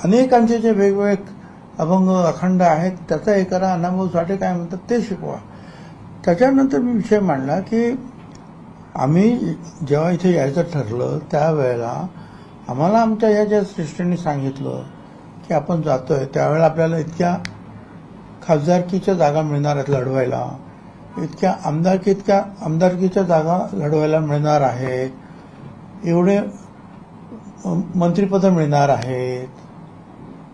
अनेकांचे जे वेगवेगळे अभंग अखंड आहेत त्याचा हे करा, अण्णाभाऊ साठे काय म्हणतात ते शिकवा. त्याच्यानंतर मी विषय मांडला की आम्ही जेव्हा इथे यायचं ठरलं त्यावेळेला आम्हाला आमच्या या ज्या श्रेष्ठींनी सांगितलं की आपण जातोय, त्यावेळेला आपल्याला इतक्या खासदारकीच्या जागा मिळणार आहेत लढवायला, इतक्या आमदारकीच्या जागा लढवायला मिळणार आहेत, एवढे मंत्रिपद मिळणार आहेत,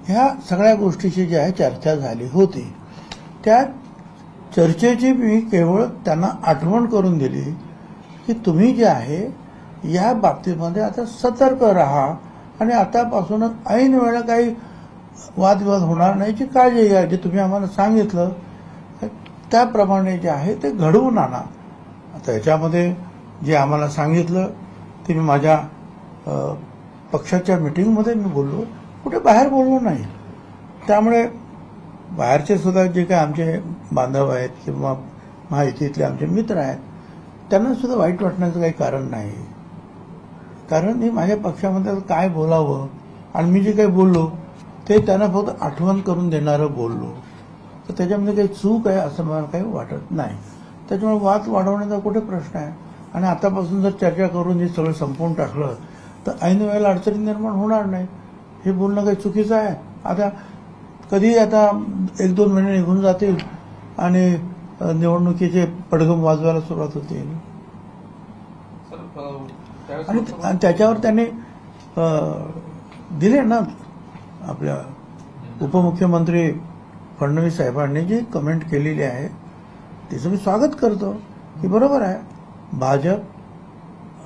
ह्या सगळ्या गोष्टीची जी आहे चर्चा झाली होती. त्या चर्चेची मी केवळ त्यांना आठवण करून दिली की तुम्ही जे आहे या बाबतीमध्ये आता सतर्क राहा आणि आतापासूनच ऐन वेळेला काही वादविवाद होणार नाहीची काळजी घ्या. जे तुम्ही आम्हाला सांगितलं त्याप्रमाणे जे आहे ते घडवून आणा. आता याच्यामध्ये जे आम्हाला सांगितलं ते मी माझ्या पक्षाच्या मिटिंगमध्ये मी बोललो, कुठे बाहेर बोललो नाही. त्यामुळे बाहेरचे सुद्धा जे काही आमचे बांधव आहेत किंवा महायुतीतले आमचे मित्र आहेत त्यांना सुद्धा वाईट वाटण्याचं काही कारण नाही. कारण मी माझ्या पक्षामध्ये काय बोलावं आणि मी जे काही बोललो ते त्यांना फक्त आठवण करून देणारं बोललो, तर त्याच्यामध्ये काही चूक आहे असं मला काही वाटत नाही. त्याच्यामुळे वाद वाढवण्याचा कुठे प्रश्न आहे. आणि आतापासून जर चर्चा करून हे सगळं संपवून टाकलं तर ऐन वेळेला अडचणी निर्माण होणार नाही. हे बोलणं काही चुकीचं आहे. आता कधी आता 1-2 महिने निघून जातील आणि निवडणुकीचे पडघम वाजवायला सुरुवात होतील आणि त्याच्यावर त्यांनी दिले ना आपल्या उपमुख्यमंत्री फडणवीस साहेबांनी जी कमेंट केलेली आहे तिचं मी स्वागत करतो की बरोबर आहे. भाजप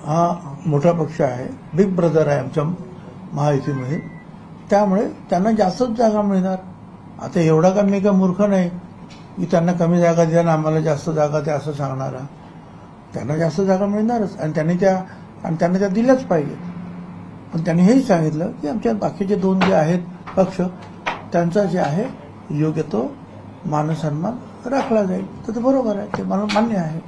हा मोठा पक्ष आहे, बिग ब्रदर आहे आमच्या महायुतीमध्ये, त्यामुळे त्यांना जास्तच जागा मिळणार. आता एवढा का मी काय मूर्ख नाही की त्यांना कमी जागा द्या ना आम्हाला जास्त जागा द्या असं सांगणारा. त्यांना जास्त जागा मिळणारच आणि त्यांना त्या दिल्याच पाहिजे. पण त्यांनी हेही सांगितलं की आमच्या बाकीचे 2 जे आहेत पक्ष त्यांचा जे आहे योग्य तो मानसन्मान राखला जाईल. तर ते बरोबर आहे, ते मला मान्य आहे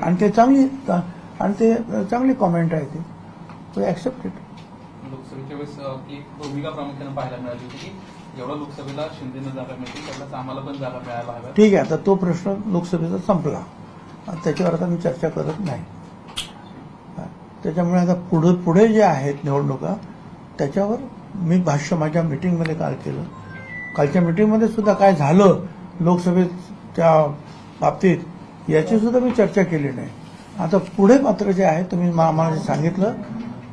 आणि ते चांगली कॉमेंट आहे ती, तो ऍक्सेप्टेड. लोकसभेच्या वेळेस एक भूमिका प्रामुख्याने पाहायला मिळाली होती की एवढा लोकसभेला शिंदेनं जागा मिळते त्यावेळेस आम्हाला पण जागा मिळायला हव्या. ठीक आहे, आता तो प्रश्न लोकसभेचा संपला, त्याच्यावर आता मी चर्चा करत नाही. त्याच्यामुळे आता पुढे जे आहेत निवडणुका त्याच्यावर मी भाष्य माझ्या मिटिंगमध्ये काल केलं. कालच्या मिटिंगमध्ये सुद्धा काय झालं लोकसभेच्या बाबतीत याची सुद्धा मी चर्चा केली नाही. आता पुढे मात्र जे आहे तुम्ही आम्हाला सांगितलं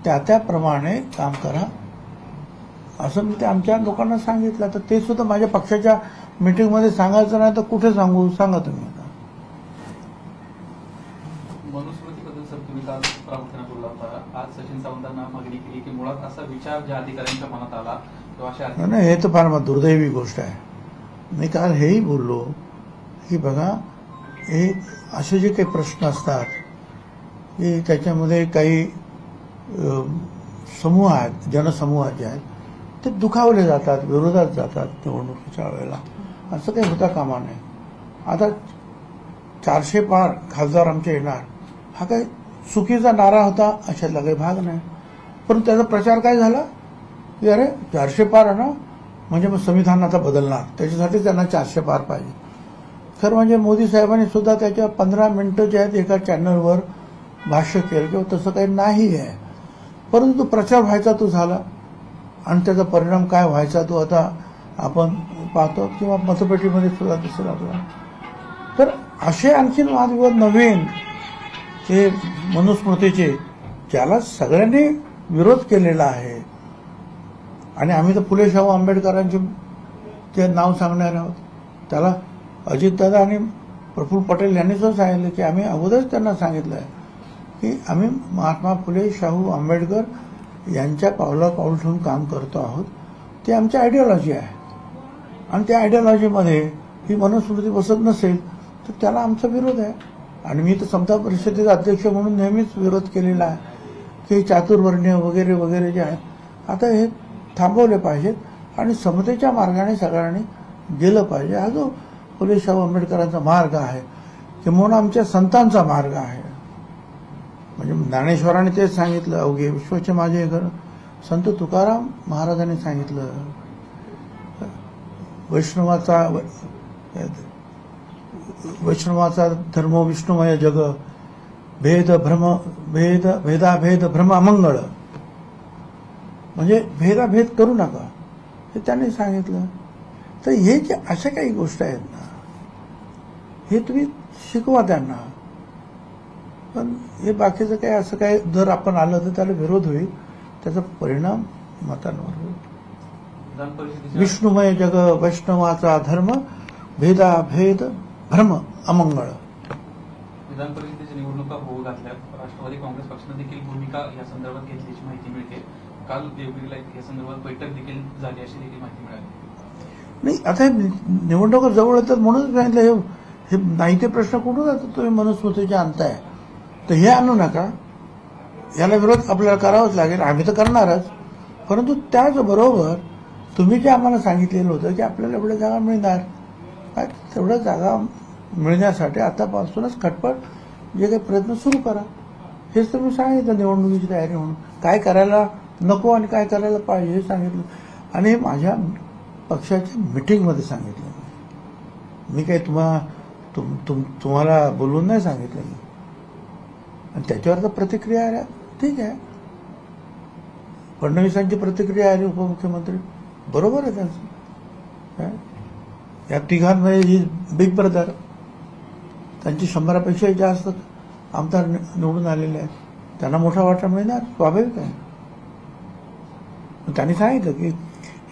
त्याप्रमाणे काम करा असं मी ते आमच्या लोकांना सांगितलं. तर ते सुद्धा माझ्या पक्षाच्या मिटिंगमध्ये सांगायचं नाही तर कुठे सांगू सांगा तुम्ही. आता मनुस्मृतीबद्दल सर तुम्ही काल प्रामुख्याने बोलला होता. आज सचिन सावंतांना मागणी केली की मुळात असा विचार ज्या अधिकाऱ्यांच्या मनात आला किंवा अशा नाही, हे तर फार दुर्दैवी गोष्ट आहे. मी काल हेही बोललो की बघा हे असे जे काही प्रश्न असतात की त्याच्यामध्ये काही समूह आहेत, जनसमूह जे आहेत ते दुखावले जातात, विरोधात जातात निवडणुकीच्या वेळेला. असं काही होता कामा नये. आता 400 पार खासदार आमचे येणार हा काही चुकीचा नारा होता अशातला काही भाग नाही. परंतु त्याचा प्रचार काय झाला की अरे 400 पार आहे ना म्हणजे मग संविधान आता बदलणार, त्याच्यासाठी त्यांना 400 पार पाहिजे. खरं म्हणजे मोदी साहेबांनी सुद्धा त्याच्या 15 मिनिटं जे आहेत एका चॅनलवर भाष्य केलं किंवा तसं काही नाही आहे. परंतु प्रचार व्हायचा तो झाला आणि त्याचा परिणाम काय व्हायचा तो आता आपण पाहतो किंवा मतपेटीमध्ये सुद्धा दिसेल आपल्याला. तर असे आणखीन वादविवाद नवीन हे मनुस्मृतीचे ज्याला सगळ्यांनी विरोध केलेला आहे आणि आम्ही तर फुले शाहू आंबेडकरांचे ते नाव सांगणार आहोत. त्याला अजितदादा आणि प्रफुल्ल पटेल यांनी सुद्धा सांगितलं की आम्ही अगोदरच त्यांना सांगितलं आहे की आम्ही महात्मा फुले शाहू आंबेडकर यांच्या पावला पाऊल ठेवून काम करतो आहोत. ते आमची आयडिओलॉजी आहे आणि त्या आयडिओलॉजीमध्ये ही मनुस्मृती बसत नसेल तर त्याला आमचा विरोध आहे. आणि मी तर समता परिषदेचा अध्यक्ष म्हणून नेहमीच विरोध केलेला आहे की चातुर्वर्णीय वगैरे वगैरे जे आहेत आता हे थांबवले पाहिजेत आणि समतेच्या मार्गाने सगळ्यांनी गेलं पाहिजे. हा जो फुले शाहू आंबेडकरांचा मार्ग आहे किंवा आमच्या संतांचा मार्ग आहे. म्हणजे ज्ञानेश्वरांनी तेच सांगितलं, अवघे विश्वाचे माझे घर संत तुकाराम महाराजांनी सांगितलं, वैष्णवाचा धर्म विष्णुमय जग, भेदाभेद भ्रम अमंगळ. म्हणजे भेदाभेद करू नका हे त्यांनी सांगितलं. तर हे जे अशा काही गोष्टी आहेत ना, हे तुम्ही शिकवा त्यांना. पण हे बाकीचं काय असं काय जर आपण आलं तर त्याला विरोध होईल, त्याचा परिणाम मतांवर होईल. विष्णुमय जग, वैष्णवाचा धर्म, भेदाभेद भ्रम अमंगळ. विधान परिषदेच्या निवडणुका होऊ घातल्या. राष्ट्रवादी काँग्रेस पक्षाने देखील भूमिका या संदर्भात घेतल्याची माहिती मिळते. काल देवगिरीला या संदर्भात बैठक देखील झाली अशी देखील माहिती मिळाली. नाही, आता निवडणुका जवळ येतात म्हणून सांगितलं. हे नाही ते प्रश्न कुठून आता तुम्ही मनुस्मृतीचे आणताय, तर हे आणू नका. याला विरोध आपल्याला करावाच लागेल, आम्ही तर करणारच. परंतु त्याचबरोबर तुम्ही जे आम्हाला सांगितलेलं होतं की आपल्याला एवढ्या जागा मिळणार, तेवढ्या जागा मिळण्यासाठी आतापासूनच खटपट जे काही प्रयत्न सुरू करा. हेच तर मी सांगितलं निवडणुकीची तयारी म्हणून. काय करायला नको आणि काय करायला पाहिजे हे सांगितलं. आणि माझ्या पक्षाच्या मिटिंगमध्ये सांगितलं. मी काही तुम्हाला बोलून नाही सांगितलं मी. आणि त्याच्यावर तर प्रतिक्रिया आल्या, ठीक आहे. फडणवीसांची प्रतिक्रिया आली, उपमुख्यमंत्री, बरोबर आहे त्यांचं. या तिघांमध्ये ही बिग ब्रदर, त्यांची 100पेक्षाही जास्त आमदार निवडून आलेले आहेत, त्यांना मोठा वाटा मिळणार, स्वाभाविक आहे. त्यांनी सांगितलं की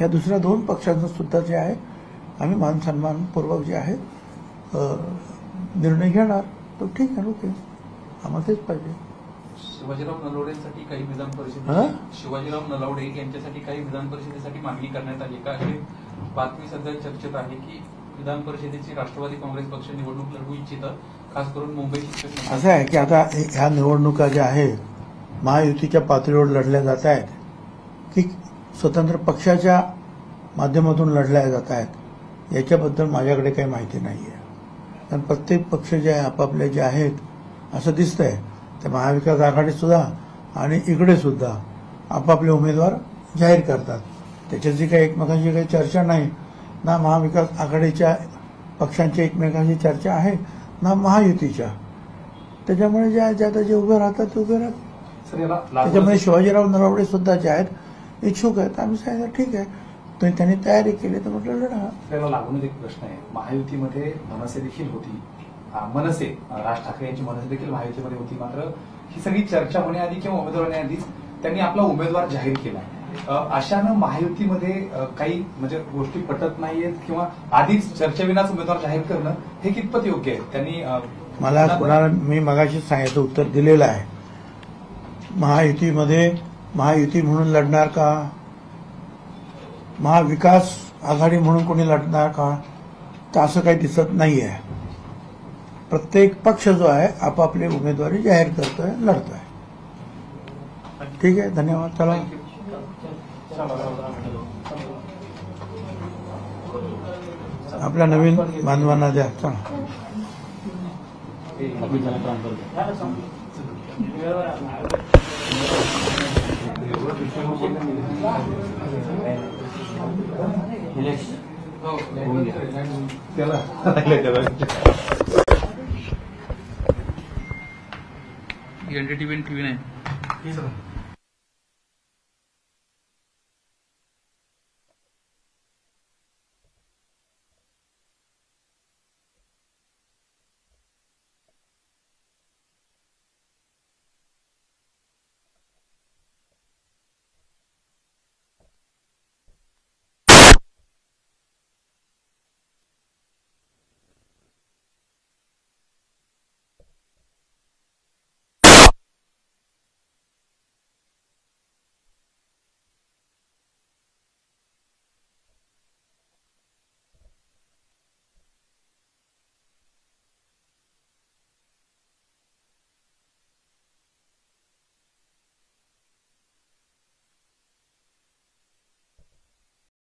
या दुसऱ्या 2 पक्षांचं सुद्धा जे आहे आम्ही मान सन्मानपूर्वक जे आहे निर्णय घेणार. तो ठीक आहे, ओके, आम्हाला तेच पाहिजे. शिवाजीराव नलावडेंसाठी काही विधान शिवाजीराव नलावडे यांच्यासाठी काही विधान परिषदेसाठी मागणी करण्यात आली का? हे बातमी सध्या चर्चेत आहे की विधान परिषदेची राष्ट्रवादी काँग्रेस पक्ष निवडणूक लढवू इच्छितं, खास करून मुंबईची. असं आहे की आता ह्या निवडणुका ज्या आहेत महायुतीच्या पातळीवर लढल्या जात आहेत की स्वतंत्र पक्षाच्या माध्यमातून लढल्या जात आहेत, याच्याबद्दल माझ्याकडे काही माहिती नाही आहे. कारण प्रत्येक पक्ष जे आपापले जे आहेत असं दिसतंय, त्या महाविकास आघाडीत सुद्धा आणि इकडे सुद्धा आपापले उमेदवार जाहीर करतात. त्याच्याची काही एकमेकांची काही चर्चा नाही ना. महाविकास आघाडीच्या पक्षांची एकमेकांची चर्चा आहे ना महायुतीच्या. त्याच्यामुळे जे उभे राहतात ते उभे राहतात. त्याच्यामध्ये शिवाजीराव नलावडे सुद्धा जे आहेत इच्छुक आहेत. आम्ही सांगितलं ठीक आहे, तुम्ही त्यांनी तयारी केली तर म्हटलं लढा. त्याला लागूनच एक प्रश्न आहे. महायुतीमध्ये मनसे देखील होती, मनसे राज ठाकरे यांची मनसे देखील महायुतीमध्ये होती. मात्र ही सगळी चर्चा होण्याआधी किंवा उमेदवार होण्याआधीच त्यांनी आपला उमेदवार जाहीर केला. अशानं महायुतीमध्ये काही म्हणजे गोष्टी पटत नाहीयेत किंवा आधीच चर्चेविनाच उमेदवार जाहीर करणं हे कितपत योग्य आहे? त्यांनी मला कुणाला मी मगाशीच सांगायचं उत्तर दिलेलं आहे. महायुतीमध्ये महायुती म्हणून लढणार का, महाविकास आघाडी म्हणून कोणी लढणार का, तर असं काही दिसत नाहीये. प्रत्येक पक्ष जो आहे आपापले उमेदवारी जाहीर करतोय, लढतोय. ठीक आहे, धन्यवाद. चला आपल्या नवीन बांधवांना द्या. चला NDTV 9